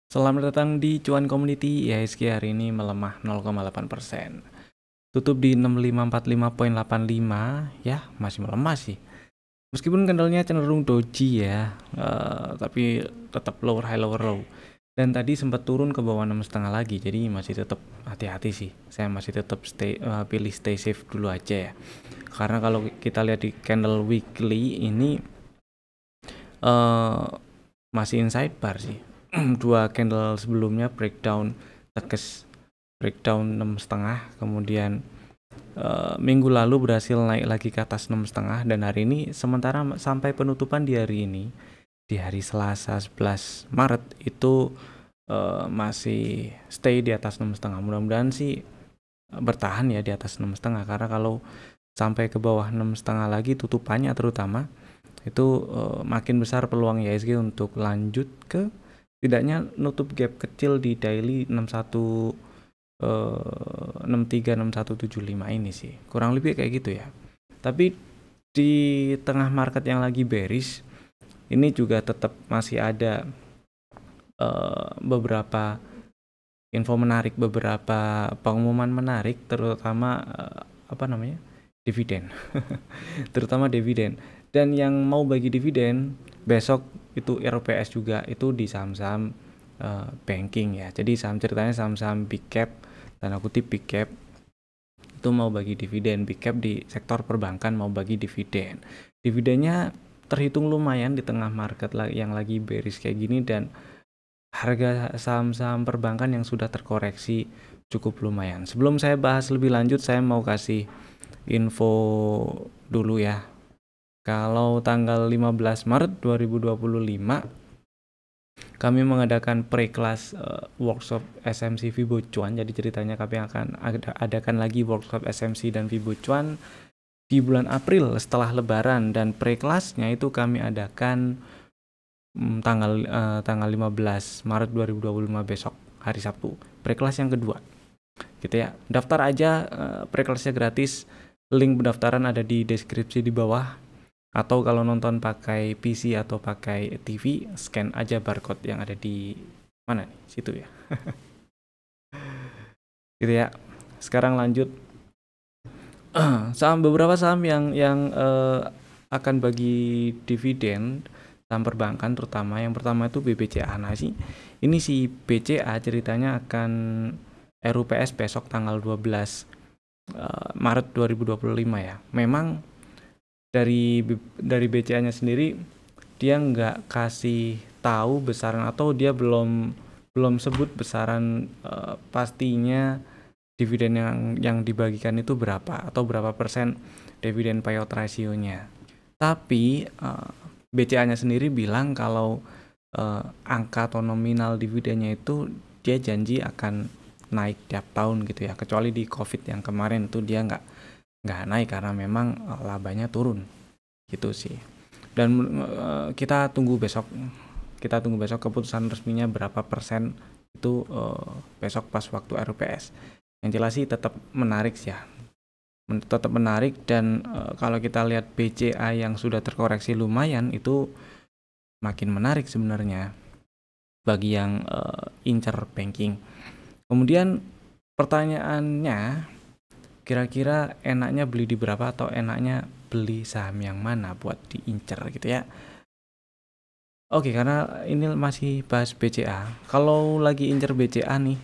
Selamat datang di Cuan Community. IHSG hari ini melemah 0,8%. Tutup di 6545.85 ya, masih melemah sih. Meskipun candlenya cenderung doji ya, tapi tetap lower high lower low. Dan tadi sempat turun ke bawah 6,5 lagi, jadi masih tetap hati-hati sih. Saya masih tetap pilih stay safe dulu aja ya. Karena kalau kita lihat di candle weekly ini masih inside bar sih. Dua candle sebelumnya breakdown tekes, breakdown 6,5, kemudian minggu lalu berhasil naik lagi ke atas 6,5, dan hari ini sementara sampai penutupan di hari ini, di hari Selasa 11 Maret itu masih stay di atas 6,5. Mudah-mudahan sih bertahan ya di atas 6,5, karena kalau sampai ke bawah 6,5 lagi tutupannya terutama itu makin besar peluang IHSG untuk lanjut ke tidaknya nutup gap kecil di daily 63 6175 ini sih. Kurang lebih kayak gitu ya. Tapi di tengah market yang lagi bearish ini juga tetap masih ada beberapa info menarik, beberapa pengumuman menarik, terutama dividen. Terutama dividen. Dan yang mau bagi dividen besok itu RPS juga, itu di saham-saham banking ya. Jadi ceritanya saham-saham big cap, tanda kutip big cap, itu mau bagi dividen. Big cap di sektor perbankan mau bagi dividen. Dividennya terhitung lumayan di tengah market yang lagi bearish kayak gini, dan harga saham-saham perbankan yang sudah terkoreksi cukup lumayan. Sebelum saya bahas lebih lanjut, saya mau kasih info dulu ya. Kalau tanggal 15 Maret 2025 kami mengadakan pre-class workshop SMC Vibo Cuan. Jadi ceritanya kami akan adakan lagi workshop SMC dan Vibo Cuan di bulan April setelah Lebaran, dan pre-classnya itu kami adakan tanggal 15 Maret 2025 besok, hari Sabtu. Pre-class yang kedua. Gitu ya. Daftar aja, pre-classnya gratis. Link pendaftaran ada di deskripsi di bawah. Atau kalau nonton pakai PC atau pakai TV, scan aja barcode yang ada di mana nih, situ ya. Gitu ya. Sekarang lanjut. Beberapa saham yang akan bagi dividen, saham perbankan terutama. Yang pertama itu BBCA. Nah sih, ini si BCA ceritanya akan RUPS besok tanggal 12 Maret 2025 ya. Memang dari BCA-nya sendiri dia nggak kasih tahu besaran, atau dia belum sebut besaran pastinya dividen yang dibagikan itu berapa, atau berapa persen dividen payout ratio-nya. Tapi BCA-nya sendiri bilang kalau angka atau nominal dividennya itu dia janji akan naik tiap tahun gitu ya, kecuali di COVID yang kemarin itu dia nggak naik karena memang labanya turun gitu sih. Dan kita tunggu besok keputusan resminya berapa persen itu besok pas waktu RUPS. Yang jelas sih tetap menarik sih ya, tetap menarik. Dan kalau kita lihat BCA yang sudah terkoreksi lumayan, itu makin menarik sebenarnya bagi yang incer banking. Kemudian pertanyaannya, kira-kira enaknya beli di berapa, atau enaknya beli saham yang mana buat diincer gitu ya. Oke, karena ini masih bahas BCA. Kalau lagi incer BCA nih,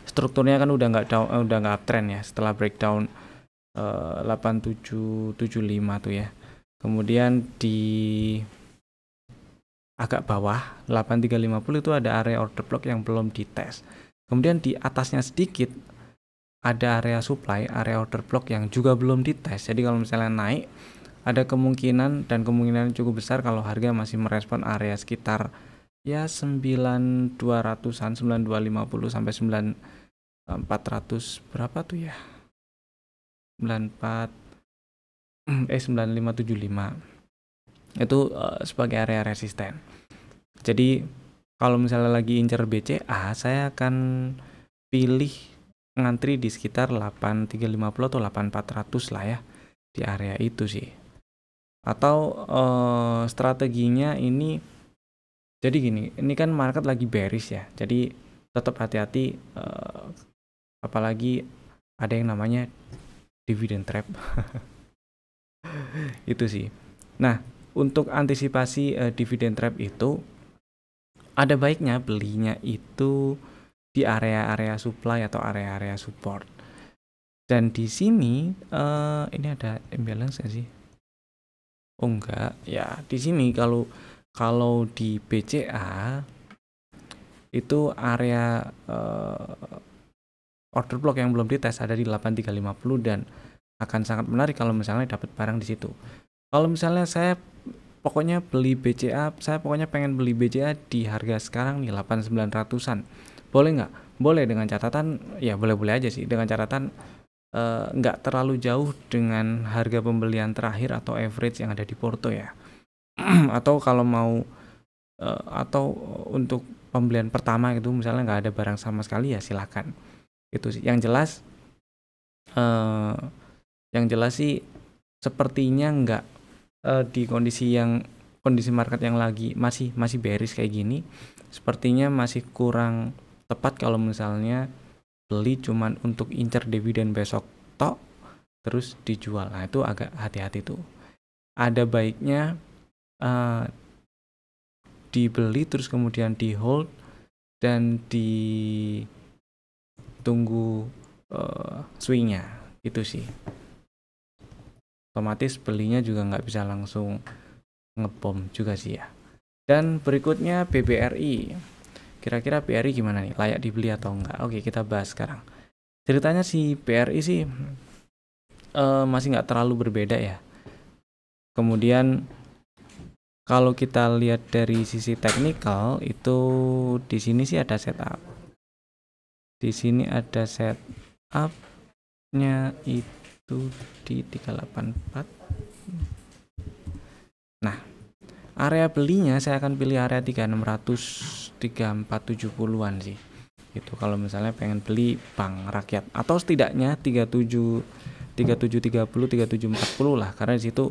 strukturnya kan udah nggak uptrend ya setelah breakdown 8775 tuh ya. Kemudian di agak bawah 8350 itu ada area order block yang belum dites. Kemudian di atasnya sedikit ada area supply, area order block yang juga belum dites. Jadi kalau misalnya naik, ada kemungkinan, dan kemungkinan cukup besar kalau harga masih merespon area sekitar ya 9200-an, 9250 sampai 9400 berapa tuh ya? 9575. Itu sebagai area resisten. Jadi kalau misalnya lagi incer BCA, saya akan pilih ngantri di sekitar 8350 atau 8400 lah ya, di area itu sih. Atau strateginya ini Jadi gini, ini kan market lagi bearish ya, jadi tetap hati-hati, apalagi ada yang namanya dividend trap. Itu sih. Nah, untuk antisipasi dividend trap itu ada baiknya belinya itu di area-area supply atau area-area support. Dan di sini ini ada imbalance nggak sih? Oh enggak, ya di sini kalau di BCA itu area order block yang belum dites ada di 8350 dan akan sangat menarik kalau misalnya dapat barang di situ. Kalau misalnya saya pokoknya beli BCA, saya pokoknya pengen beli BCA di harga sekarang nih 8900-an. Boleh nggak? Boleh, dengan catatan ya boleh-boleh aja sih, dengan catatan nggak terlalu jauh dengan harga pembelian terakhir atau average yang ada di Porto ya. Atau kalau mau atau untuk pembelian pertama gitu misalnya nggak ada barang sama sekali ya silakan. Itu sih. Yang jelas sih sepertinya nggak di kondisi market yang lagi masih bearish kayak gini, sepertinya masih kurang tepat kalau misalnya beli cuman untuk incer dividen besok tok terus dijual. Nah itu agak hati-hati tuh. Ada baiknya dibeli terus kemudian di hold dan ditunggu swingnya, itu sih. Otomatis belinya juga nggak bisa langsung ngebom juga sih ya. Dan berikutnya BBRI. Kira-kira BRI gimana nih? Layak dibeli atau enggak? Oke, kita bahas sekarang. Ceritanya si BRI sih masih nggak terlalu berbeda ya. Kemudian kalau kita lihat dari sisi teknikal itu di sini sih ada setup. Di sini ada setupnya itu di 384. Nah, area belinya saya akan pilih area 3600 3470-an sih. Itu kalau misalnya pengen beli bank rakyat atau setidaknya 3730 3740 lah, karena di situ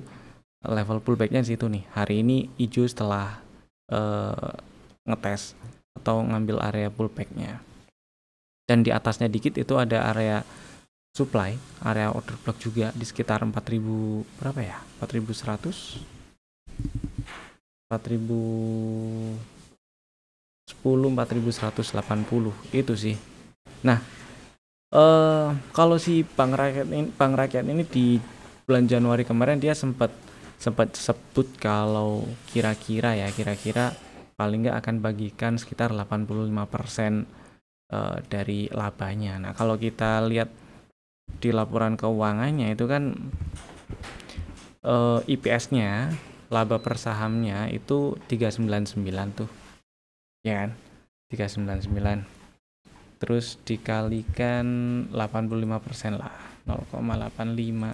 level pullbacknya di situ nih. Hari ini hijau setelah ngetes atau ngambil area pullbacknya. Dan di atasnya dikit itu ada area supply, area order block juga di sekitar 4000 berapa ya? 4100 4180 4180 itu sih. Nah, kalau si bank rakyat ini di bulan Januari kemarin dia sempat sebut kalau kira-kira paling nggak akan bagikan sekitar 85% dari labanya. Nah, kalau kita lihat di laporan keuangannya itu kan IPS-nya, laba per sahamnya itu 399 tuh. Ya kan? 399. Terus dikalikan 85% lah, 0,85.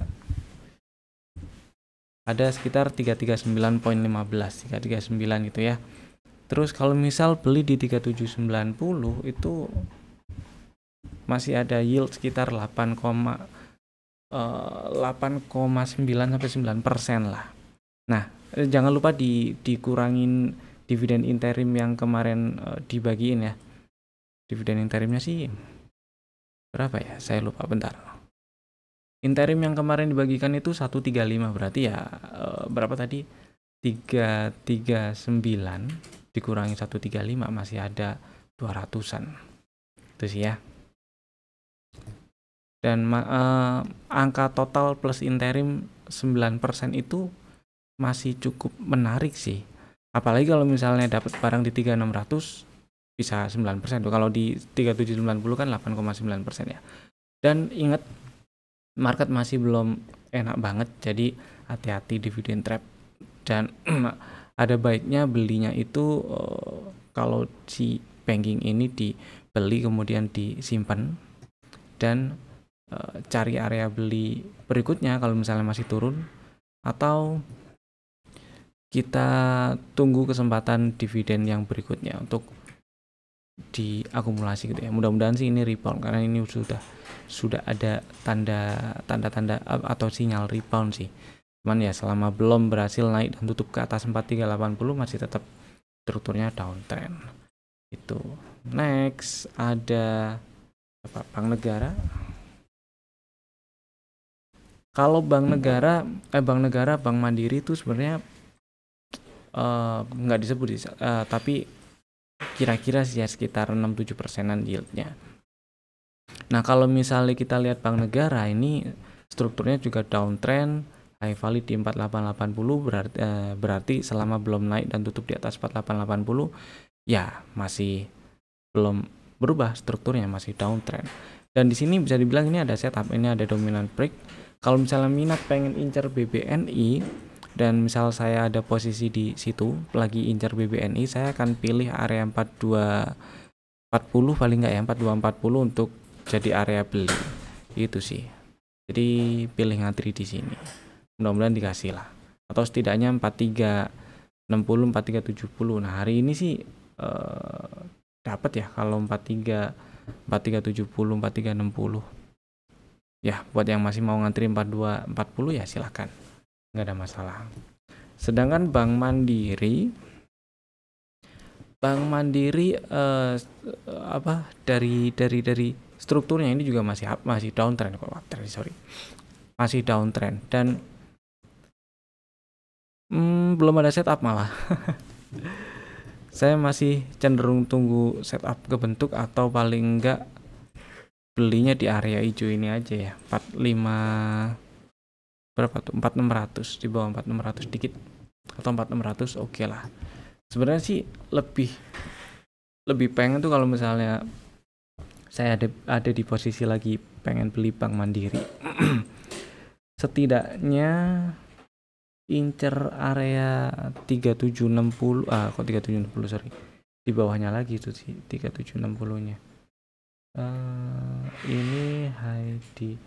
Ada sekitar 339,15, 339 gitu ya. Terus kalau misal beli di 3790 itu masih ada yield sekitar 8,9 sampai 9% lah. Nah, jangan lupa dikurangin dividen interim yang kemarin dibagiin ya. Dividen interimnya sih berapa ya? Saya lupa, bentar. Interim yang kemarin dibagikan itu 135, berarti ya berapa tadi? 339 dikurangi 135 masih ada 200-an. Itu sih ya. Dan angka total plus interim 9% itu masih cukup menarik sih. Apalagi kalau misalnya dapat barang di 3600 bisa 9% tuh. Kalau di 3790 kan 8,9% ya. Dan ingat, market masih belum enak banget, jadi hati-hati dividen trap. Dan ada baiknya belinya itu kalau si banking ini dibeli kemudian disimpan dan cari area beli berikutnya kalau misalnya masih turun, atau kita tunggu kesempatan dividen yang berikutnya untuk diakumulasi gitu ya. Mudah-mudahan sih ini rebound, karena ini sudah ada tanda-tanda atau sinyal rebound sih. Cuman ya selama belum berhasil naik dan tutup ke atas 4380 masih tetap strukturnya downtrend. Itu. Next ada apa? Bank Negara. Kalau Bank Negara, Bank Mandiri itu sebenarnya nggak disebut sih, tapi kira-kira sih ya sekitar 6-7%an yieldnya. Nah kalau misalnya kita lihat Bank Negara ini strukturnya juga downtrend, high value di 4880, berarti selama belum naik dan tutup di atas 4880 ya masih belum berubah strukturnya, masih downtrend. Dan di sini bisa dibilang ini ada setup, ini ada dominant break. Kalau misalnya minat pengen incer BBNI dan misal saya ada posisi di situ lagi incer BBNI, saya akan pilih area 4240 paling enggak ya, 4240 untuk jadi area beli. Itu sih. Jadi pilih ngantri di sini. Mudah-mudahan dikasih lah. Atau setidaknya 4360, 4370. Nah, hari ini sih dapat ya kalau 4370, 4360. Ya, buat yang masih mau ngantri 4240 ya silahkan, nggak ada masalah. Sedangkan Bank Mandiri dari strukturnya ini juga masih downtrend kok, masih downtrend dan belum ada setup malah. Saya masih cenderung tunggu setup kebentuk atau paling enggak belinya di area hijau ini aja ya, 45 berapa tuh, 4600, di bawah 4600 dikit atau 4600 oke lah. Sebenarnya sih lebih pengen tuh kalau misalnya saya ada di posisi lagi pengen beli Bank Mandiri. Setidaknya incer area 3760, kok 3760 sorry, di bawahnya lagi tuh sih 3760 nya. Ini high di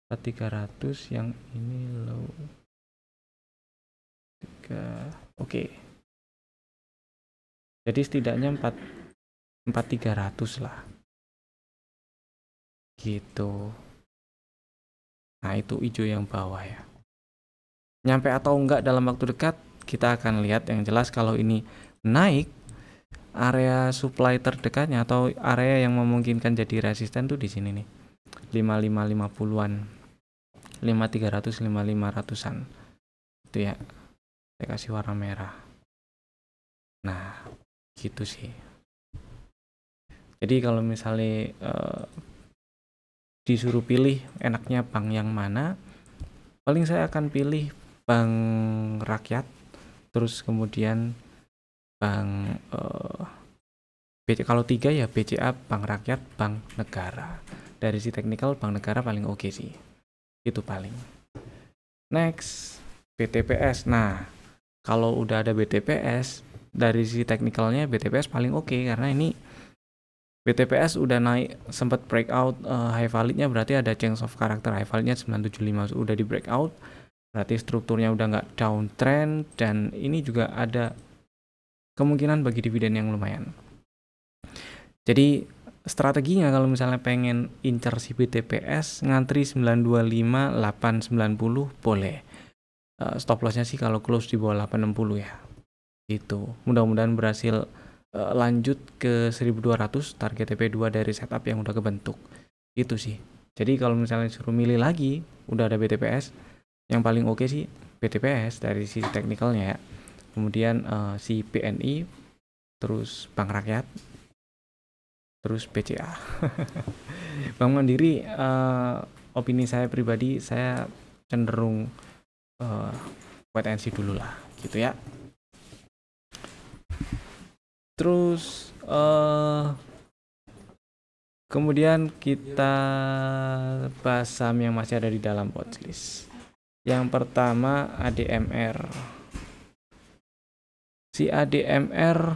300, yang ini low 3. Oke. Jadi setidaknya 4300 lah. Gitu. Nah, itu hijau yang bawah ya. Nyampe atau enggak dalam waktu dekat kita akan lihat. Yang jelas kalau ini naik, area supply terdekatnya atau area yang memungkinkan jadi resisten tuh di sini nih. 5550-an. 5300, 5500-an. Itu ya. Saya kasih warna merah. Nah, gitu sih. Jadi kalau misalnya disuruh pilih enaknya bank yang mana, paling saya akan pilih Bank Rakyat, terus kemudian Bank kalau 3 ya BCA, Bank Rakyat, Bank Negara. Dari si teknikal Bank Negara paling oke sih. Itu paling. Next, BTPS. Nah, kalau udah ada BTPS, dari si teknikalnya BTPS paling oke karena ini BTPS udah naik, sempat breakout high value-nya, berarti ada change of character. High value-nya 975 udah di breakout, berarti strukturnya udah nggak downtrend dan ini juga ada kemungkinan bagi dividen yang lumayan. Jadi strateginya kalau misalnya pengen incer si BTPS, ngantri 925, 890 boleh. Stop loss-nya sih kalau close di bawah 860 ya. Itu. Mudah-mudahan berhasil lanjut ke 1200 target TP2 dari setup yang udah kebentuk. Itu sih. Jadi kalau misalnya suruh milih lagi, udah ada BTPS, yang paling oke sih BTPS dari sisi teknikalnya ya. Kemudian si BNI, terus Bank Rakyat, terus BCA. Bank Mandiri, opini saya pribadi, saya cenderung wait and see dulu lah gitu ya. Terus kemudian kita bahas saham yang masih ada di dalam watchlist. Yang pertama ADMR. Si ADMR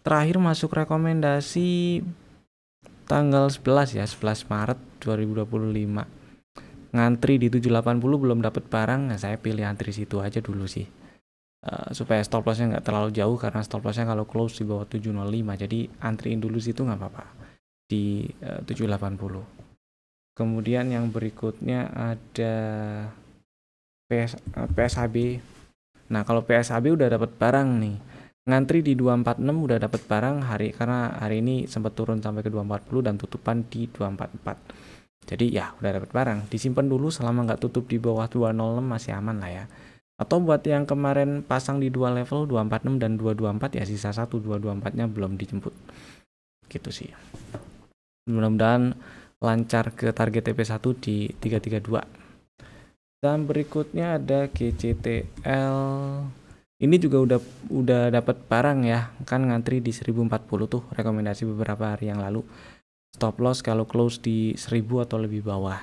terakhir masuk rekomendasi tanggal 11 ya, 11 Maret 2025. Ngantri di 780 belum dapat barang, nah saya pilih antri situ aja dulu sih. Supaya stop lossnya nggak terlalu jauh, karena stop lossnya kalau close di bawah 705, jadi antriin dulu situ nggak apa-apa di 780. Kemudian yang berikutnya ada PSHB. Nah kalau PSHB udah dapat barang nih, ngantri di 246 udah dapat barang karena hari ini sempat turun sampai ke 240 dan tutupan di 244. Jadi ya udah dapat barang, disimpan dulu selama nggak tutup di bawah 206 masih aman lah ya. Atau buat yang kemarin pasang di dua level 246 dan 224 ya sisa 224-nya belum dijemput. Gitu sih. Mudah-mudahan lancar ke target TP1 di 332. Dan berikutnya ada GCTL. Ini juga udah dapat barang ya, kan ngantri di 1040 tuh, rekomendasi beberapa hari yang lalu. Stop loss kalau close di 1000 atau lebih bawah.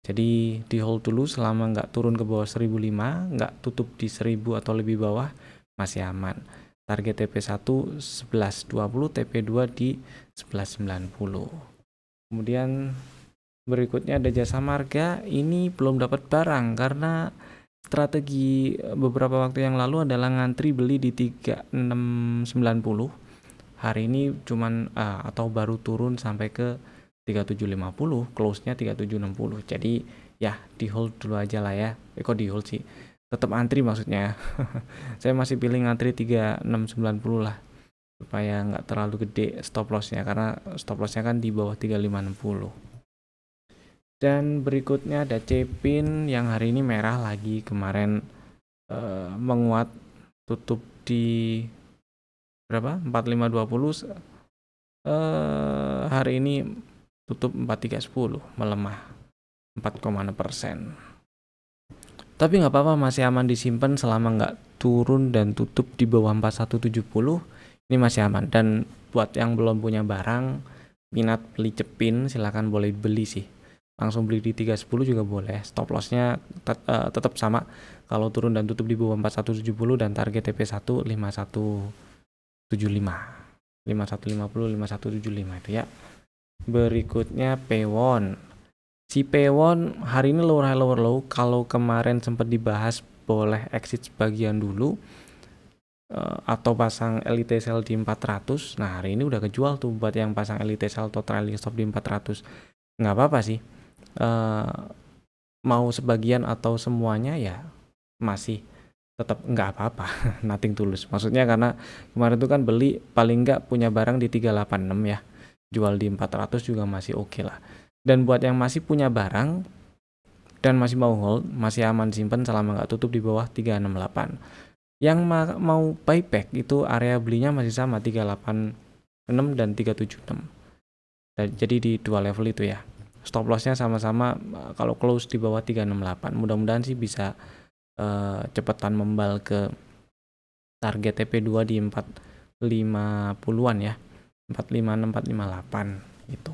Jadi di hold dulu selama nggak turun ke bawah 1005, nggak tutup di 1000 atau lebih bawah, masih aman. Target TP1 1120, TP2 di 1190. Kemudian berikutnya ada Jasa Marga. Ini belum dapat barang karena strategi beberapa waktu yang lalu adalah ngantri beli di 3690. Hari ini cuman atau baru turun sampai ke 3750, close-nya 3760. Jadi ya di hold dulu aja lah ya. Kok di hold sih? Tetap antri maksudnya. Saya masih pilih ngantri 3690 lah supaya nggak terlalu gede stop loss-nya, karena stop loss-nya kan di bawah 3560. Dan berikutnya ada Cepin yang hari ini merah lagi, kemarin menguat tutup di berapa? 4520. Hari ini tutup 4310, melemah 4,6%. Tapi nggak apa-apa, masih aman disimpan selama nggak turun dan tutup di bawah 4170. Ini masih aman. Dan buat yang belum punya barang, minat beli Cepin, silahkan boleh beli sih. Langsung beli di 310 juga boleh. Stop loss-nya tetap sama kalau turun dan tutup di bawah 4170 dan target TP1 5175. 5150, 5175 itu ya. Berikutnya Pewon. Si Pewon hari ini lower high lower low. Kalau kemarin sempat dibahas boleh exit sebagian dulu atau pasang elite sell di 400. Nah, hari ini udah kejual tuh buat yang pasang elite sell atau trailing stop di 400. Nggak apa-apa sih. Mau sebagian atau semuanya ya masih tetap nggak apa-apa. Nothing tulus. Maksudnya karena kemarin tuh kan beli paling nggak punya barang di 386 ya. Jual di 400 juga masih oke lah. Dan buat yang masih punya barang dan masih mau hold, masih aman simpen selama nggak tutup di bawah 368. Yang mau buyback itu area belinya masih sama 386 dan 376. Jadi di dua level itu ya. Stop lossnya sama-sama kalau close di bawah 368. Mudah-mudahan sih bisa cepetan membal ke target TP2 di 450-an ya. 456, 458 itu.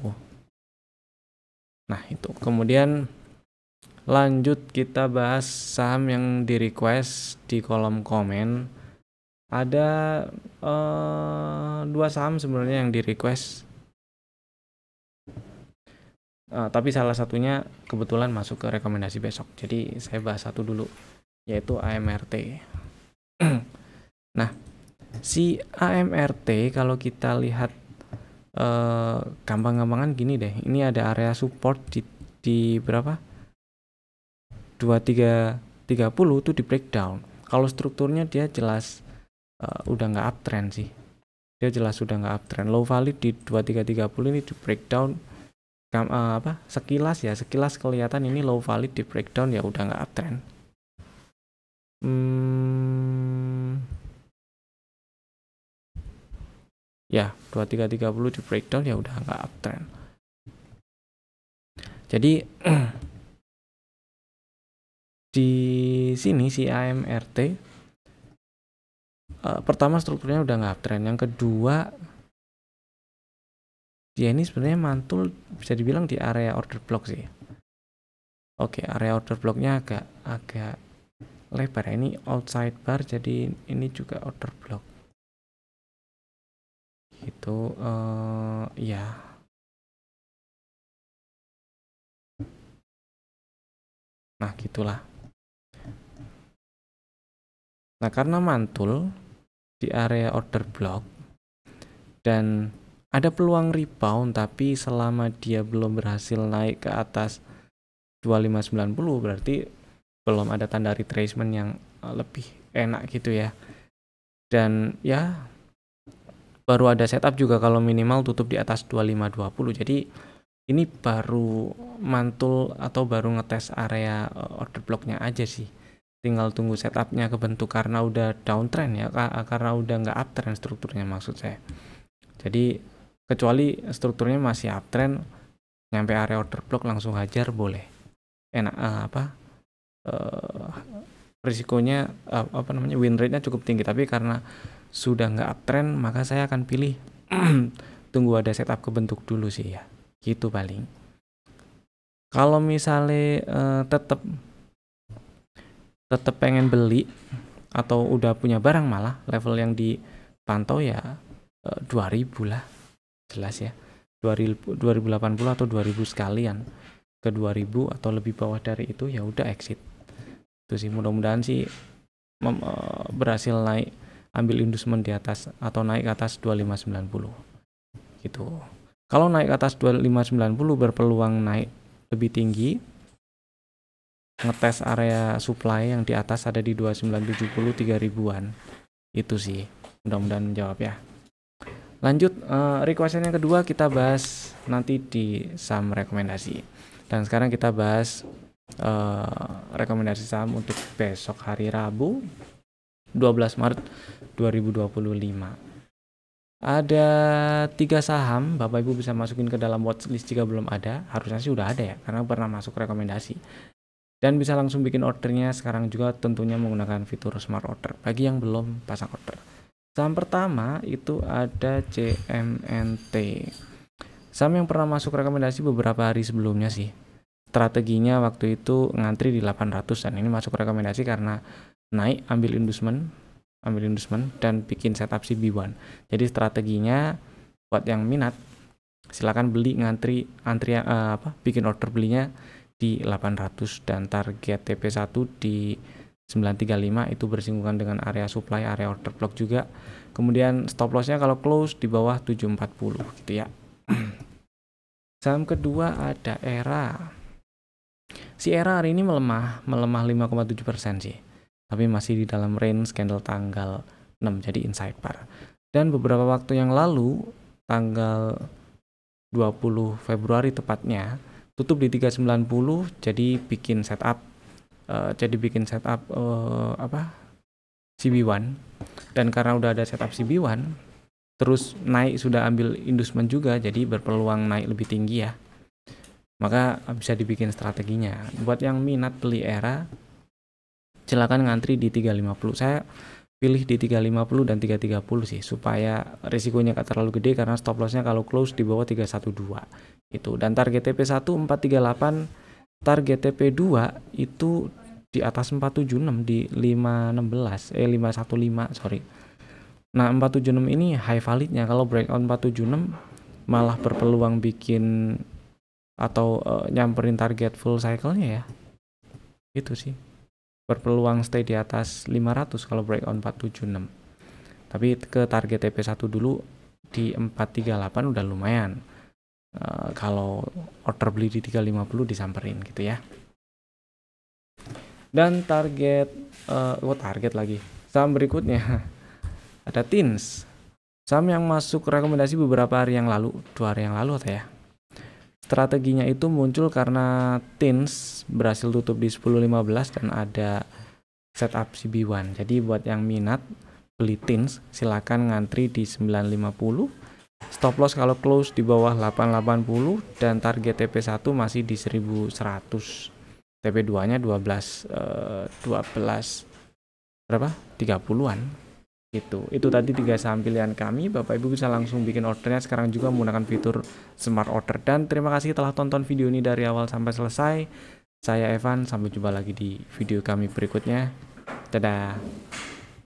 Nah itu. Kemudian lanjut kita bahas saham yang di request di kolom komen. Ada dua saham sebenarnya yang di request. Tapi salah satunya kebetulan masuk ke rekomendasi besok. Jadi saya bahas satu dulu, yaitu AMRT. Nah, si AMRT kalau kita lihat gampang-gampangan gini deh. Ini ada area support di berapa? 2330 tuh di breakdown. Kalau strukturnya dia jelas udah nggak uptrend sih. Dia jelas udah nggak uptrend. Low valid di 2330 ini di breakdown. Sekilas kelihatan ini low valid di breakdown ya udah nggak uptrend. Ya 2330 di breakdown ya udah nggak uptrend. Jadi di sini si AMRT pertama strukturnya udah nggak uptrend, yang kedua dia ini sebenarnya mantul bisa dibilang di area order block sih. Oke, area order blocknya agak lebar ya. Ini outside bar, jadi ini juga order block itu ya. Nah gitulah. Nah karena mantul di area order block dan ada peluang rebound, tapi selama dia belum berhasil naik ke atas 2590 berarti belum ada tanda retracement yang lebih enak gitu ya. Dan ya baru ada setup juga kalau minimal tutup di atas 2520. Jadi ini baru mantul atau baru ngetes area order blocknya aja sih. Tinggal tunggu setupnya kebentuk karena udah downtrend ya, karena udah nggak uptrend strukturnya maksud saya. Jadi kecuali strukturnya masih uptrend, nyampe area order block langsung hajar boleh. Enak risikonya win rate-nya cukup tinggi, tapi karena sudah nggak uptrend maka saya akan pilih tunggu ada setup kebentuk dulu sih ya, gitu paling. Kalau misalnya tetap pengen beli atau udah punya barang malah level yang dipantau ya 2000 lah, jelas ya, 2080 atau 2000 sekalian, ke 2000 atau lebih bawah dari itu ya udah exit. Itu sih, mudah-mudahan sih berhasil naik, ambil inducement di atas atau naik ke atas 2590 gitu. Kalau naik ke atas 2590 berpeluang naik lebih tinggi, ngetes area supply yang di atas ada di 2970 3000-an. Itu sih, mudah-mudahan menjawab ya. Lanjut, requestan yang kedua kita bahas nanti di saham rekomendasi. Dan sekarang kita bahas rekomendasi saham untuk besok hari Rabu 12 Maret 2025. Ada 3 saham, Bapak Ibu bisa masukin ke dalam watchlist jika belum ada. Harusnya sih udah ada ya, karena pernah masuk rekomendasi. Dan bisa langsung bikin ordernya sekarang juga, tentunya menggunakan fitur Smart Order bagi yang belum pasang order. Saham pertama itu ada CMNT. Saham yang pernah masuk rekomendasi beberapa hari sebelumnya sih. Strateginya waktu itu ngantri di 800 dan ini masuk rekomendasi karena naik, ambil inducement dan bikin setup CB1. Jadi strateginya buat yang minat silakan beli, bikin order belinya di 800 dan target TP1 di 935 itu bersinggungan dengan area supply, area order block juga. Kemudian stop lossnya kalau close di bawah 740 gitu ya. Saham kedua ada ERA. Si ERA hari ini melemah 5,7% sih. Tapi masih di dalam range candle tanggal 6, jadi inside par. Dan beberapa waktu yang lalu, tanggal 20 Februari tepatnya, tutup di 390, jadi bikin setup CB1. Dan karena udah ada setup CB1, terus naik sudah ambil inducement juga, jadi berpeluang naik lebih tinggi ya. Maka bisa dibikin strateginya. Buat yang minat beli ERA, silakan ngantri di 350. Saya pilih di 350 dan 330 sih, supaya risikonya gak terlalu gede karena stop lossnya kalau close di bawah 312 itu. Dan target TP1 438, target TP2 itu di atas 476 di 515 sorry. Nah 476 ini high validnya, kalau breakout 476 malah berpeluang bikin atau nyamperin target full cycle-nya ya. Itu sih, berpeluang stay di atas 500 kalau breakout 476. Tapi ke target TP1 dulu di 438 udah lumayan. Kalau order beli di 350 disamperin gitu ya. Dan target lagi. Saham berikutnya ada TINS. Saham yang masuk rekomendasi beberapa hari yang lalu, 2 hari yang lalu atau ya. Strateginya itu muncul karena TINS berhasil tutup di 10.15 dan ada setup CB1. Jadi buat yang minat beli TINS silakan ngantri di 950. Stop loss kalau close di bawah 880 dan target TP1 masih di 1100. TP2-nya 30-an. Gitu. Itu tadi 3 saham pilihan kami. Bapak Ibu bisa langsung bikin ordernya sekarang juga menggunakan fitur Smart Order. Dan terima kasih telah tonton video ini dari awal sampai selesai. Saya Evan, sampai jumpa lagi di video kami berikutnya. Dadah.